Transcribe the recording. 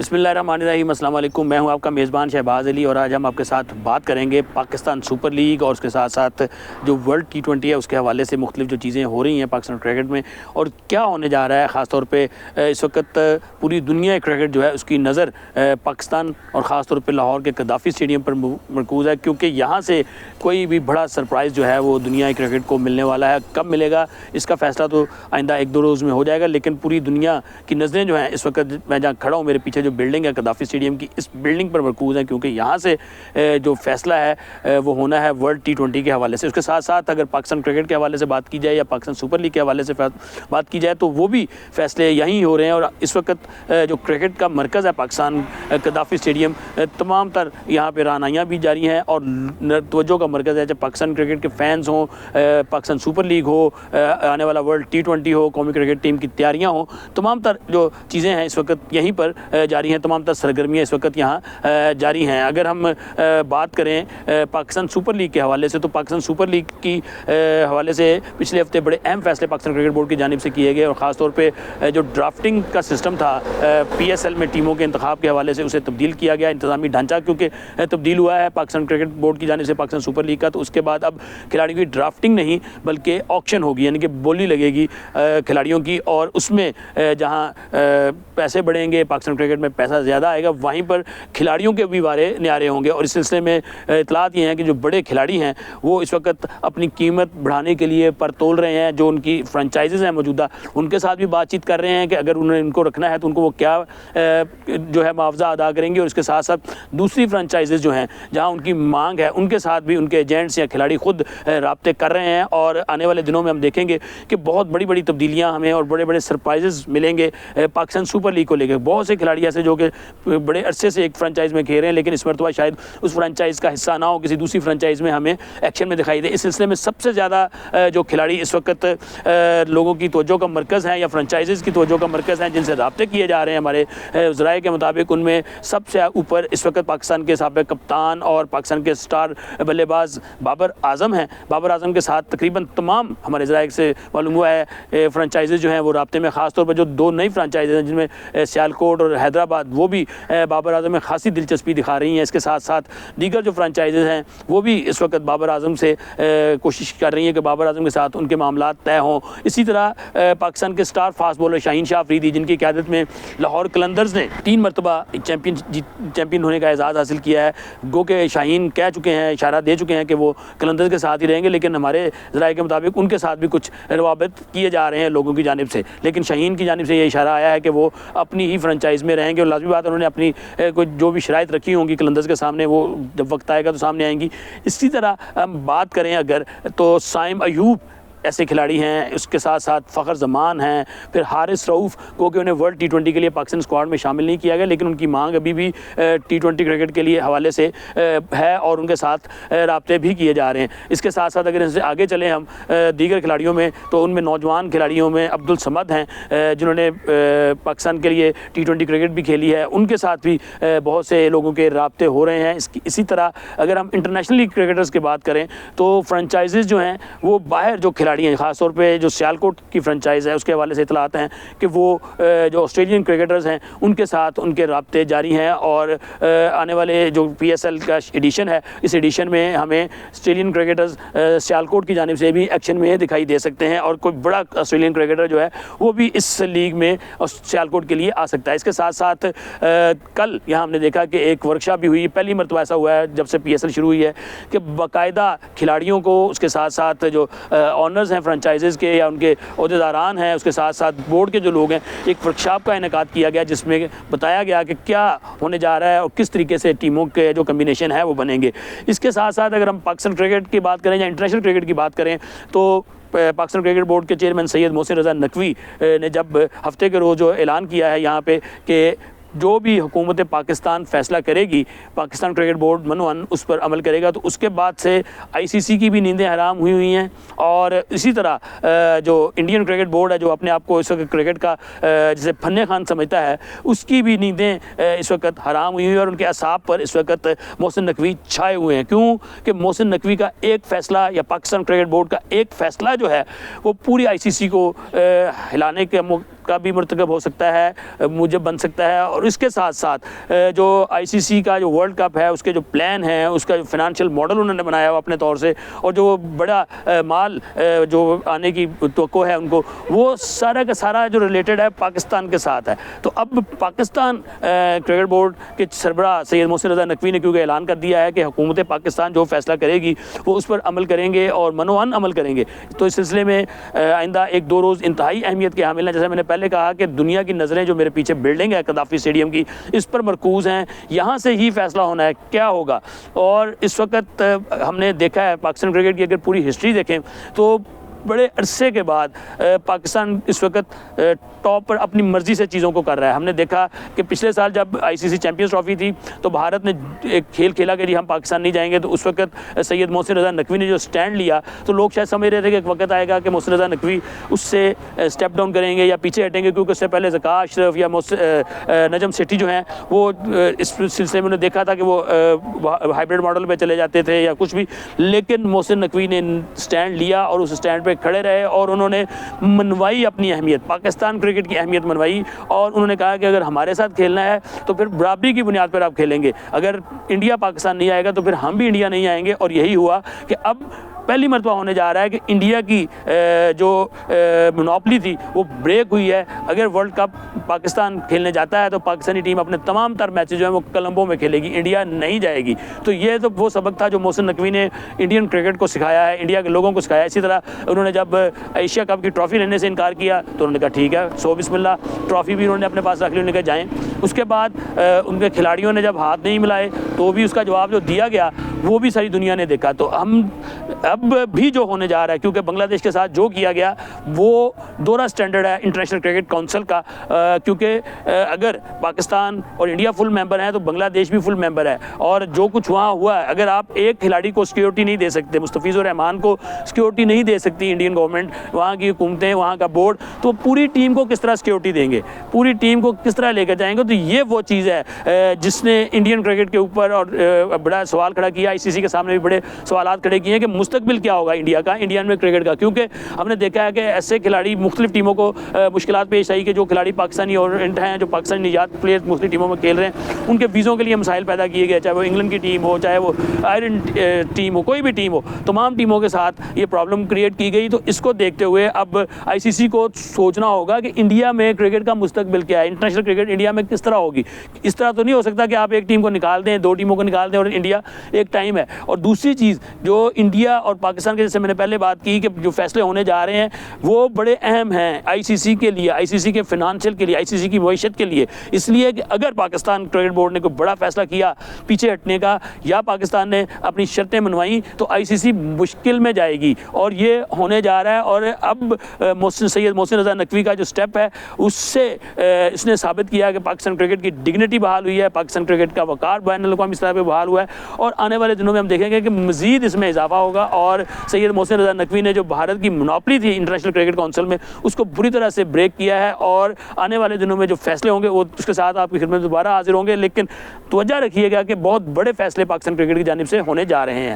बिस्मिल्लाहिर्रहमानिर्रहीम, अस्सलाम वालेकुम। मैं हूं आपका मेज़बान शहबाज़ अली और आज हम आपके साथ बात करेंगे पाकिस्तान सुपर लीग और उसके साथ साथ जो वर्ल्ड T20 है उसके हवाले से मुख्तलिफ जो चीज़ें हो रही हैं पाकिस्तान क्रिकेट में और क्या होने जा रहा है। ख़ास तौर पे इस वक्त पूरी दुनिया क्रिकेट जो है उसकी नज़र पाकिस्तान और ख़ास तौर पे लाहौर के गद्दाफ़ी स्टेडियम पर मरकूज़ है, क्योंकि यहाँ से कोई भी बड़ा सरप्राइज़ जो है वो दुनिया क्रिकेट को मिलने वाला है। कब मिलेगा इसका फ़ैसला तो आइंदा 1-2 रोज़ में हो जाएगा, लेकिन पूरी दुनिया की नज़रें जो हैं इस वक्त मैं जहाँ खड़ा हूँ मेरे पीछे जो बिल्डिंग है गद्दाफ़ी स्टेडियम की, इस बिल्डिंग पर मरकूज़ है, क्योंकि यहाँ से जो फ़ैसला है वो होना है वर्ल्ड T20 के हवाले से। उसके साथ साथ अगर पाकिस्तान क्रिकेट के हवाले से बात की जाए या पाकिस्तान सुपर लीग के हवाले से बात की जाए तो वो भी फ़ैसले यहीं हो रहे हैं। और इस वक्त जो क्रिकेट का मरकज़ है पाकिस्तान गद्दाफ़ी स्टेडियम, तमाम तर यहाँ पर रानाइयाँ भी जारी हैं और तवज्जो का मरकज़ है। चाहे पाकिस्तान क्रिकेट के फ़ैन्स हों, पाकिस्तान सुपर लीग हो, आने वाला वर्ल्ड T20 हो, कौमी क्रिकेट टीम की तैयारियाँ हों, तमाम तर जो चीज़ें हैं इस वक्त यहीं पर जारी हैं, तमाम तर सरगर्मियाँ इस वक्त यहाँ जारी हैं। अगर हम बात करें पाकिस्तान सुपर लीग के हवाले से तो पाकिस्तान सुपर लीग की हवाले से पिछले हफ्ते बड़े अहम फैसले पाकिस्तान क्रिकेट बोर्ड की जानिब से किए गए और ख़ास तौर पे जो ड्राफ्टिंग का सिस्टम था PSL में टीमों के इंतखाब के हवाले से उसे तब्दील किया गया। इंतज़ामी ढांचा क्योंकि तब्दील हुआ है पाकिस्तान क्रिकेट बोर्ड की जानिब से पाकिस्तान सुपर लीग का, तो उसके बाद अब खिलाड़ियों की ड्राफ्टिंग नहीं बल्कि ऑक्शन होगी, यानी कि बोली लगेगी खिलाड़ियों की और उसमें जहाँ पैसे बढ़ेंगे, पाकिस्तान क्रिकेट में पैसा ज़्यादा आएगा, वहीं पर खिलाड़ियों के भी वारे न्यारे होंगे। और इस सिलसिले में इतलात ये हैं कि जो बड़े खिलाड़ी हैं वो इस वक्त अपनी कीमत बढ़ाने के लिए पर तोल रहे हैं। जो उनकी फ्रेंचाइजीज़ हैं मौजूदा, उनके साथ भी बातचीत कर रहे हैं कि अगर उन्हें इनको रखना है तो उनको वो क्या जो है मुआवजा अदा करेंगे। और इसके साथ साथ दूसरी फ्रेंचाइजीज़ जो हैं जहाँ उनकी मांग है उनके साथ भी उनके एजेंट्स या खिलाड़ी खुद राब्ते कर रहे हैं। और आने वाले दिनों में हम देखेंगे कि बहुत बड़ी बड़ी तब्दीलियाँ हमें और बड़े बड़े सरप्राइजेज़ मिलेंगे पाकिस्तान सुपर लीग को लेकर। बहुत से खिलाड़ी ऐसे जो कि बड़े अरसे से एक फ्रेंचाइज में खेल रहे हैं लेकिन इस मरतबा शायद उस फ्रेंचाइज़ का हिस्सा ना हो, किसी दूसरी फ्रेंचाइज़ में हमें एक्शन में दिखाई दे। इस सिलसिले में सबसे ज़्यादा जो खिलाड़ी इस वक्त लोगों की तवज्जो का मरकज़ हैं या फ्रेंचाइज़ की तवज्जो का मरकज़ हैं जिनसे राब्ते किए जा रहे हैं हमारे ज़राए के मुताबिक, उनमें सबसे ऊपर इस वक्त पाकिस्तान के साबिक़ कप्तान और पाकिस्तान के स्टार बल्लेबाज बाबर आज़म हैं। बाबर आज़म के साथ तकरीबन तमाम हमारे ज़राए से मालूम हुआ है फ्रेंचाइज़ जो हैं वो राब्ते में, ख़ास तौर पर जो 2 नई फ्रेंचाइज़ हैं जिनमें सियालकोट और हैदराबाद, वो भी बाबर आज़म में खासी दिलचस्पी दिखा रही हैं। इसके साथ साथ दीगर जो फ्रेंचाइज़ हैं वो भी इस वक्त बाबर आज़म से कोशिश कर रही हैं कि बाबर आज़म के साथ उनके मामलात तय हों। इसी तरह पाकिस्तान के star fast bowler Shaheen Shah Afridi, जिनकी क़यादत में लाहौर कलंदर्स ने 3 मरतबा चैम्पियन होने का एजाज़ हासिल किया है। गो के शाहीन कह चुके हैं, इशारा दे चुके हैं कि वो कलंदर्स के साथ ही रहेंगे, लेकिन हमारे ज़राए के मुताबिक उनके साथ भी कुछ रवाबित किए जा रहे हैं लोगों की जानिब से। लेकिन शाहीन की जानिब से ये इशारा आया है कि वो अपनी ही फ्रेंचाइज़ में रहेंगे और लाज़मी बात उन्होंने अपनी कोई जो भी शराइत रखी होंगी कलंदर्स के सामने, वो जब वक्त आएगा तो सामने आएंगी। इसी तरह हम बात करें अगर तो साइम अयूब ऐसे खिलाड़ी हैं, उसके साथ साथ फ़खर जमान हैं, फिर हारिस रऊफ़ को कि उन्हें वर्ल्ड T20 के लिए पाकिस्तान स्क्वाड में शामिल नहीं किया गया, लेकिन उनकी मांग अभी भी T20 क्रिकेट के लिए हवाले से है और उनके साथ राब्ते भी किए जा रहे हैं। इसके साथ साथ अगर इनसे आगे चलें हम दीगर खिलाड़ियों में तो उनमें नौजवान खिलाड़ियों में अब्दुल समद हैं जिन्होंने पाकिस्तान के लिए T20 क्रिकेट भी खेली है, उनके साथ भी बहुत से लोगों के राब्ते हो रहे हैं। इसी तरह अगर हम इंटरनेशनली क्रिकेटर्स की बात करें तो फ्रेंचाइज़ जो हैं वो बाहर जो खिलाड़ी हैं, ख़ासतौर पे जो सियालकोट की फ्रेंचाइज़ है उसके हवाले से इतलात हैं कि वो जो ऑस्ट्रेलियन क्रिकेटर्स हैं उनके साथ उनके राब्ते जारी हैं और आने वाले जो PSL का एडिशन है इस एडिशन में हमें ऑस्ट्रेलियन क्रिकेटर्स सियालकोट की जानिब से भी एक्शन में दिखाई दे सकते हैं और कोई बड़ा ऑस्ट्रेलियन क्रिकेटर जो है वो भी इस लीग में सियालकोट के लिए आ सकता है। इसके साथ साथ कल यहाँ हमने देखा कि एक वर्कशॉप भी हुई, पहली मरतबा ऐसा हुआ है जब से PSL शुरू हुई है कि बाकायदा खिलाड़ियों को, उसके साथ साथ जो ऑनर्स हैं फ्रेंचाइज़ के या उनके ओहदेदारान हैं, उसके साथ साथ बोर्ड के जो लोग हैं, एक वर्कशॉप का इनेकाद किया गया जिसमें बताया गया कि क्या होने जा रहा है और किस तरीके से टीमों के जो कम्बिनेशन है वो बनेंगे। इसके साथ साथ अगर हम पाकिस्तान क्रिकेट की बात करें या इंटरनेशनल क्रिकेट की बात करें तो पाकिस्तान क्रिकेट बोर्ड के चेयरमैन सैयद मोहसिन रज़ा नकवी ने जब हफ्ते के रोज़ जो ऐलान किया है यहाँ पे कि जो भी हुकूमत पाकिस्तान फ़ैसला करेगी पाकिस्तान क्रिकेट बोर्ड मनोअन उस पर अमल करेगा, तो उसके बाद से ICC की भी नींदें हराम हुई हैं और इसी तरह जो इंडियन क्रिकेट बोर्ड है जो अपने आप को इस वक्त क्रिकेट का जैसे फन्ने खान समझता है, उसकी भी नींदें इस वक्त हराम हुई हैं और उनके असाब पर इस वक्त मोहसिन नकवी छाए हुए हैं। क्यों कि मोहसिन नकवी का एक फ़ैसला या पाकिस्तान क्रिकेट बोर्ड का एक फ़ैसला जो है वो पूरी ICC को हिलाने के का भी मरतकब हो सकता है, मुझे बन सकता है। और इसके साथ साथ जो आईसीसी का जो वर्ल्ड कप है उसके जो प्लान है, उसका जो फाइनेंशियल मॉडल उन्होंने बनाया हुआ अपने तौर से, और जो बड़ा माल जो आने की तवक्को है उनको, वो सारा का सारा जो रिलेटेड है पाकिस्तान के साथ है। तो अब पाकिस्तान क्रिकेट बोर्ड के सरबराह सैयद मोहसिन रज़ा नकवी ने क्योंकि ऐलान कर दिया है कि हुकूमत पाकिस्तान जो फैसला करेगी वो उस पर अमल करेंगे और मनोअन अमल करेंगे। तो इस सिलसिले में आइंदा 1-2 रोज़ इंतहाई अहमियत के हामिल हैं। जैसे मैंने पहले कहा कि दुनिया की नज़रें जो मेरे पीछे बिल्डिंग है कदाफ़ी स्टेडियम की, इस पर मरकूज़ हैं। यहाँ से ही फैसला होना है क्या होगा। और इस वक्त हमने देखा है पाकिस्तान क्रिकेट की अगर पूरी हिस्ट्री देखें तो बड़े अरसे के बाद पाकिस्तान इस वक्त टॉप पर अपनी मर्ज़ी से चीज़ों को कर रहा है। हमने देखा कि पिछले साल जब आईसीसी चैंपियंस ट्रॉफी थी तो भारत ने एक खेल खेला कि जी हम पाकिस्तान नहीं जाएंगे, तो उस वक्त सैयद मोहसिन रज़ा नकवी ने जो स्टैंड लिया तो लोग शायद समझ रहे थे कि एक वक्त आएगा कि मोहसिन रज़ा नकवी उससे स्टेप डाउन करेंगे या पीछे हटेंगे, क्योंकि उससे पहले ज़का अशरफ या नजम सेठी जो हैं वो इस सिलसिले में उन्होंने देखा था कि वो हाइब्रिड मॉडल पर चले जाते थे या कुछ भी। लेकिन मोहसिन नकवी ने स्टैंड लिया और उस स्टैंड पे खड़े रहे और उन्होंने मनवाई अपनी अहमियत, पाकिस्तान क्रिकेट की अहमियत मनवाई। और उन्होंने कहा कि अगर हमारे साथ खेलना है तो फिर बराबरी की बुनियाद पर आप खेलेंगे, अगर इंडिया पाकिस्तान नहीं आएगा तो फिर हम भी इंडिया नहीं आएंगे। और यही हुआ कि अब पहली मरतबा होने जा रहा है कि इंडिया की जो मोनोपोली थी वो ब्रेक हुई है। अगर वर्ल्ड कप पाकिस्तान खेलने जाता है तो पाकिस्तानी टीम अपने तमाम तर मैचेज जो हैं वो कोलंबो में खेलेगी, इंडिया नहीं जाएगी। तो ये तो वो सबक था जो मोहसिन नकवी ने इंडियन क्रिकेट को सिखाया है, इंडिया के लोगों को सिखाया। इसी तरह उन्होंने जब एशिया कप की ट्रॉफ़ी लेने से इनकार किया तो उन्होंने कहा ठीक है, सो बिस्मिल्लाह, ट्रॉफ़ी भी उन्होंने अपने पास रख ली, उन्होंने कहा जाएँ। उसके बाद उनके खिलाड़ियों ने जब हाथ नहीं मिलाए तो भी उसका जवाब जो दिया गया वो भी सारी दुनिया ने देखा। तो हम अब भी जो होने जा रहा है, क्योंकि बांग्लादेश के साथ जो किया गया वो दोहरा स्टैंडर्ड है इंटरनेशनल क्रिकेट काउंसिल का, क्योंकि अगर पाकिस्तान और इंडिया फुल मेंबर हैं तो बांग्लादेश भी फुल मेंबर है। और जो कुछ वहाँ हुआ है, अगर आप एक खिलाड़ी को सिक्योरिटी नहीं दे सकते, मुस्तफिजुर रहमान को सिक्योरिटी नहीं दे सकती इंडियन गवर्नमेंट, वहाँ की हुकूमतें, वहाँ का बोर्ड, तो पूरी टीम को किस तरह सिक्योरिटी देंगे, पूरी टीम को किस तरह लेकर जाएंगे। तो ये वो चीज़ है जिसने इंडियन क्रिकेट के ऊपर और बड़ा सवाल खड़ा किया, आईसीसी के सामने भी बड़े सवाल खड़े किए हैं कि मुस्तकबिल क्या होगा इंडिया का, इंडियन में क्रिकेट का। क्योंकि हमने देखा है कि ऐसे खिलाड़ी मुख्तलिफ टीमों को मुश्किलात पेश आई कि जो खिलाड़ी पाकिस्तानी और हैं, जो पाकिस्तानी निजात प्लेयर मुख्तलिफ टीमों में खेल रहे हैं, उनके वीज़ों के लिए मसाइल पैदा किए गए, चाहे वो इंग्लैंड की टीम हो, चाहे वो आयरन टीम हो, कोई भी टीम हो, तमाम टीमों के साथ ये प्रॉब्लम क्रिएट की गई। तो इसको देखते हुए अब आईसीसी को सोचना होगा कि इंडिया में क्रिकेट का मुस्तकबिल क्या है, इंटरनेशनल क्रिकेट इंडिया में किस तरह होगी। इस तरह तो नहीं हो सकता कि आप एक टीम को निकाल दें, 2 टीमों को निकाल दें और इंडिया एक टाइम है। और दूसरी चीज़ जो इंडिया और पाकिस्तान के, जैसे मैंने पहले बात की कि जो फैसले होने जा रहे हैं वो बड़े अहम हैं आईसीसी के लिए, आईसीसी के फिनांशियल के लिए, आईसीसी की मईशत के लिए। इसलिए कि अगर पाकिस्तान क्रिकेट बोर्ड ने कोई बड़ा फैसला किया पीछे हटने का या पाकिस्तान ने अपनी शर्तें मनवाई तो आईसीसी मुश्किल में जाएगी। और ये होने जा रहा है। और अब सैयद मोहसिन रज़ा नकवी का जो स्टेप है उससे इसने साबित किया कि पाकिस्तान क्रिकेट की डिग्निटी बहाल हुई है, पाकिस्तान क्रिकेट का वक़ार बैनुल-अक़वामी सतह पर बहाल हुआ है। और आने वाले दिनों में हम देखेंगे कि मज़ीद इसमें इजाफा होगा। और सैयद मोहसिन रज़ा नकवी ने जो भारत की मोनोपोली थी इंटरनेशनल क्रिकेट काउंसिल में, उसको बुरी तरह से ब्रेक किया है। और आने वाले दिनों में जो फैसले होंगे वो उसके साथ आपकी खिदमत में दोबारा हाजिर होंगे। लेकिन तवज्जो रखिएगा कि बहुत बड़े फैसले पाकिस्तान क्रिकेट की जानिब से होने जा रहे हैं।